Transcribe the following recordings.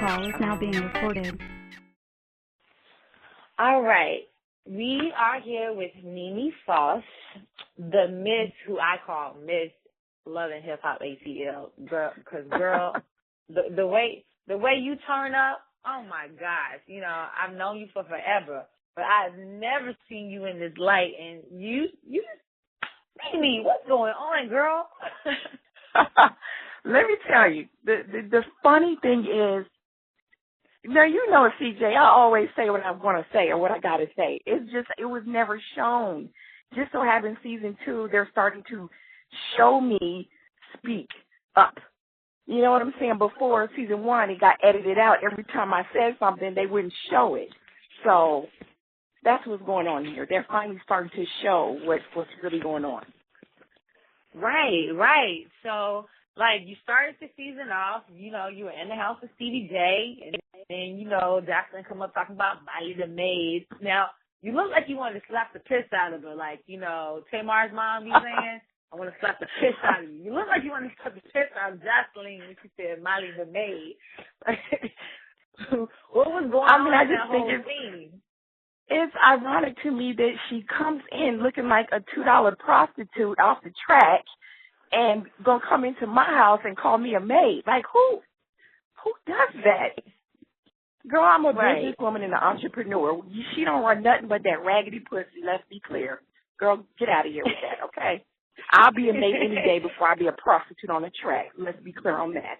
call is now being recorded. All right. We are here with Mimi Faust, the Miss, who I call Miss Love and Hip Hop ATL. Girl, the way you turn up, oh my gosh, you know, I've known you for forever, but I've never seen you in this light, and you Mimi, what's going on, girl? Let me tell you, the funny thing is, now you know, CJ, I always say what I want to say or what I got to say. It's just, it was never shown. Just so happens season 2, they're starting to show me speak up. You know what I'm saying? Before season 1, it got edited out. Every time I said something, they wouldn't show it. So that's what's going on here. They're finally starting to show what's really going on. Right. So, like, you started the season off, you know, you were in the house with Stevie J, and then, you know, Jocelyn come up talking about Molly the maid. Now, you look like you wanted to slap the piss out of her, like, you know, Tamar's mom be saying, I want to slap the piss out of you. You look like you want to slap the piss out of Jocelyn when she said Molly the maid. What was going on in that whole scene? It's ironic to me that she comes in looking like a $2 prostitute off the track and gonna come into my house and call me a maid. Like, who does that? Girl, I'm a businesswoman and an entrepreneur. She don't run nothing but that raggedy pussy, let's be clear. Girl, get out of here with that, okay? I'll be a maid any day before I'll be a prostitute on the track. Let's be clear on that.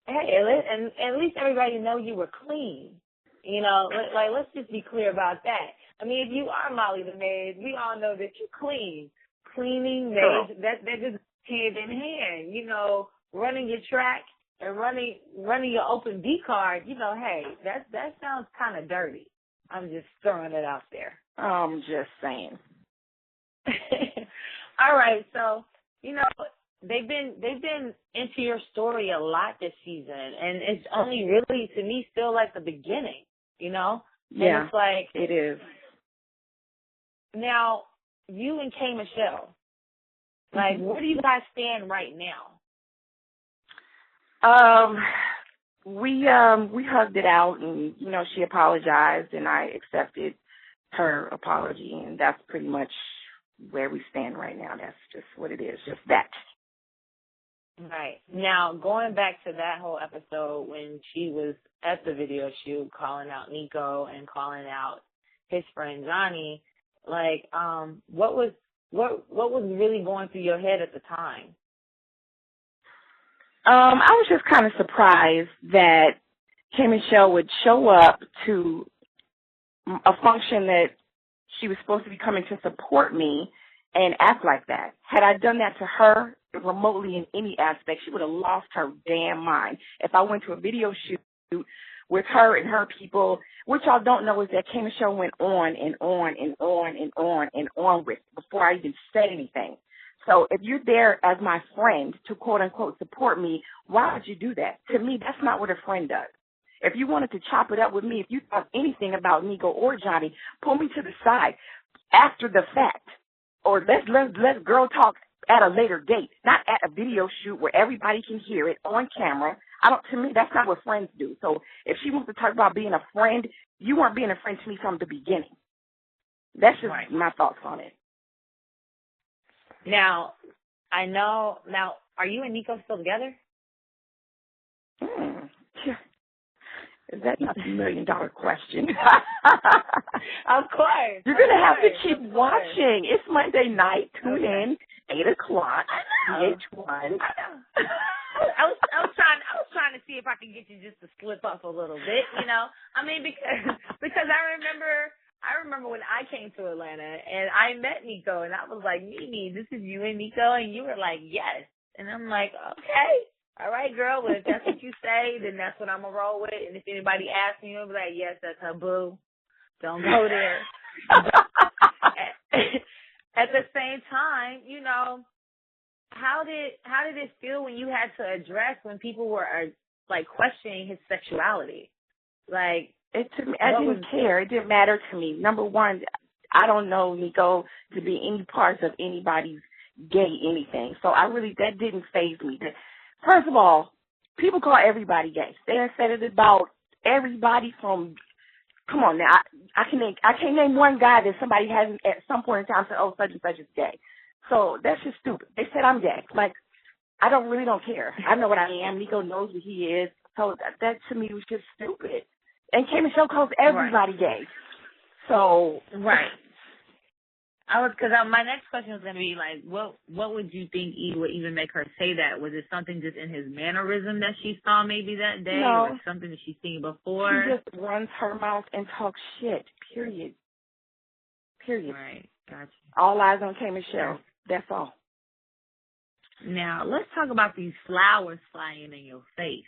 Hey, and at least everybody know you were clean. You know, like, let's just be clear about that. I mean, if you are Molly the maid, we all know that you're clean. Cleaning maids, that just hand in hand. You know, running your track and running your open B card, you know, hey, that sounds kind of dirty. I'm just throwing it out there. I'm just saying. All right, so, you know, they've been into your story a lot this season, and it's only really, to me, still like the beginning, you know? Yeah, and it's like, it is. Now, you and K. Michelle, like, where do you guys stand right now? We hugged it out, and, you know, she apologized, and I accepted her apology, and that's pretty much where we stand right now. That's just what it is, just that. Right. Now, going back to that whole episode when she was at the video shoot calling out Nico and calling out his friend Johnny, like, what was really going through your head at the time? I was just kind of surprised that K. Michelle would show up to a function that she was supposed to be coming to support me and act like that. Had I done that to her remotely in any aspect, she would have lost her damn mind. If I went to a video shoot with her and her people, what y'all don't know is that K. Michelle went on and on and on and on and on with before I even said anything. So if you're there as my friend to quote-unquote support me, why would you do that? To me, that's not what a friend does. If you wanted to chop it up with me, if you thought anything about Nico or Johnny, pull me to the side after the fact. Or let's girl talk at a later date, not at a video shoot where everybody can hear it on camera. To me, that's not what friends do. So if she wants to talk about being a friend, you weren't being a friend to me from the beginning. That's just my thoughts on it. Now, are you and Nico still together? Is that not $1 million question? Of course. You're going to have to keep watching. It's Monday night. Tune in, 8 o'clock. VH1. I was trying to see if I could get you just to slip up a little bit, you know? I mean, because I remember when I came to Atlanta and I met Nico and I was like, Mimi, this is you and Nico, and you were like, yes. And I'm like, okay. All right, girl, well, if that's what you say, then that's what I'm going to roll with. And if anybody asks me, I'll be like, yes, that's her boo. Don't go there. At the same time, you know, how did it feel when you had to address when people were, like, questioning his sexuality? Like, I didn't care. It didn't matter to me. Number one, I don't know Nico to be any parts of anybody's gay anything. So that didn't faze me. First of all, people call everybody gay. They have said it about everybody from. Come on now, I can't name one guy that somebody hasn't at some point in time said, oh, such and such is gay. So that's just stupid. They said I'm gay. Like, I don't care. I know what I am. Nico knows what he is. So that to me was just stupid. And K Michelle calls everybody gay. So right. Because my next question was going to be like, what would you think would even make her say that? Was it something just in his mannerism that she saw maybe that day, or something that she's seen before? She just runs her mouth and talks shit. Period. Right. Gotcha. All eyes on K Michelle. That's all. Now let's talk about these flowers flying in your face.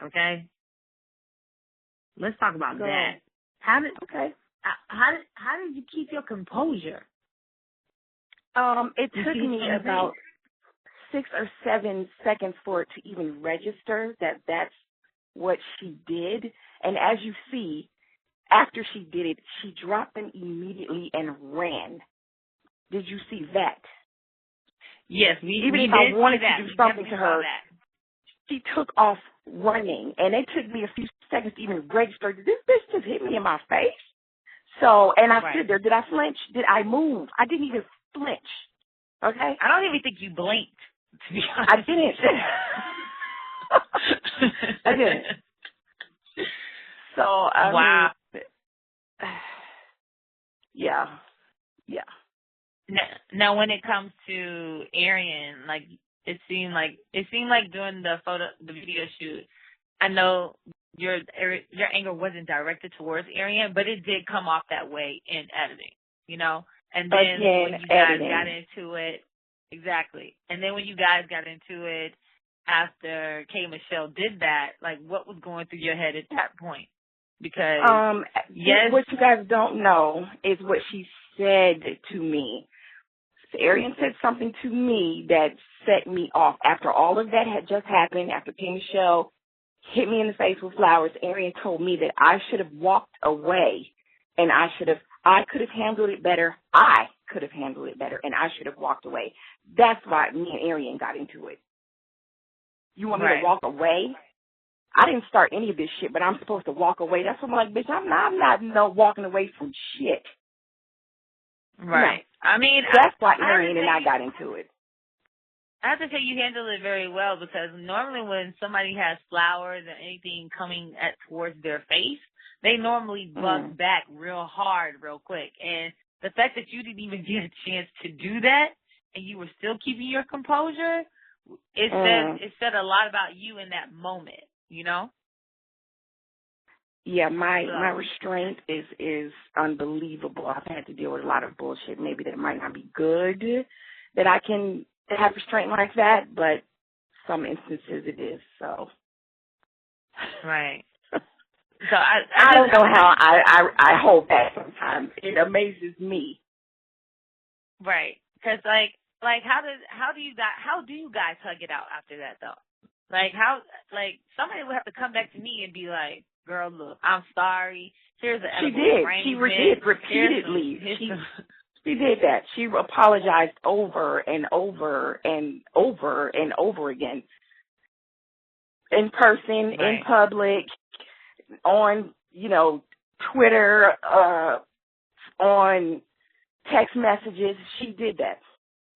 Okay. Let's talk about that. How did you keep your composure? It took me about 6 or 7 seconds for it to even register that that's what she did. And as you see, after she did it, she dropped them immediately and ran. Did you see that? Yes, even if I wanted to do something to her, she took off running, and it took me a few seconds to even register. Did this bitch just hit me in my face? So, and I stood there. Did I flinch? Did I move? I didn't even flinch. Okay? I don't even think you blinked, to be honest. I didn't. I didn't. So, wow. Yeah. Now, when it comes to Arian, like it seemed like during the video shoot, I know your anger wasn't directed towards Arian, but it did come off that way in editing, you know. And then when you guys got into it, exactly. And then when you guys got into it after K Michelle did that, like what was going through your head at that point? Because what you guys don't know is what she said to me. Arian said something to me that set me off. After all of that had just happened, after K Michelle hit me in the face with flowers, Arian told me that I should have walked away, and I could have handled it better. I could have handled it better, and I should have walked away. That's why me and Arian got into it. You want me to walk away? I didn't start any of this shit, but I'm supposed to walk away. That's what I'm like, bitch, I'm not walking away from shit. Right. No. I mean, that's why Arian and I got into it. I have to say you handled it very well, because normally when somebody has flowers or anything coming towards their face, they normally bug back real hard, real quick. And the fact that you didn't even get a chance to do that and you were still keeping your composure, it said a lot about you in that moment, you know? Yeah, my restraint is unbelievable. I've had to deal with a lot of bullshit. Maybe that might not be good that I can have restraint like that, but some instances it is. So, right. So I don't know how I hold back sometimes. It amazes me. Right, because like how do you guys hug it out after that though? Like somebody would have to come back to me and be like, girl, look, I'm sorry. Here's the edible arrangement. She did repeatedly. She did that. She apologized over and over and over and over again. In person, in public, on, Twitter, on text messages. She did that.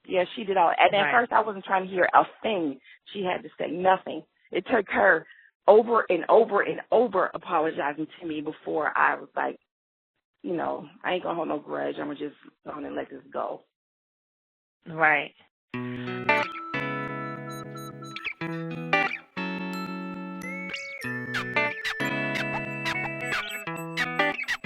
Yeah, she did all. And at first I wasn't trying to hear a thing she had to say, nothing. It took her over and over and over apologizing to me before I was like, I ain't gonna hold no grudge. I'm gonna just go on and let this go. Right.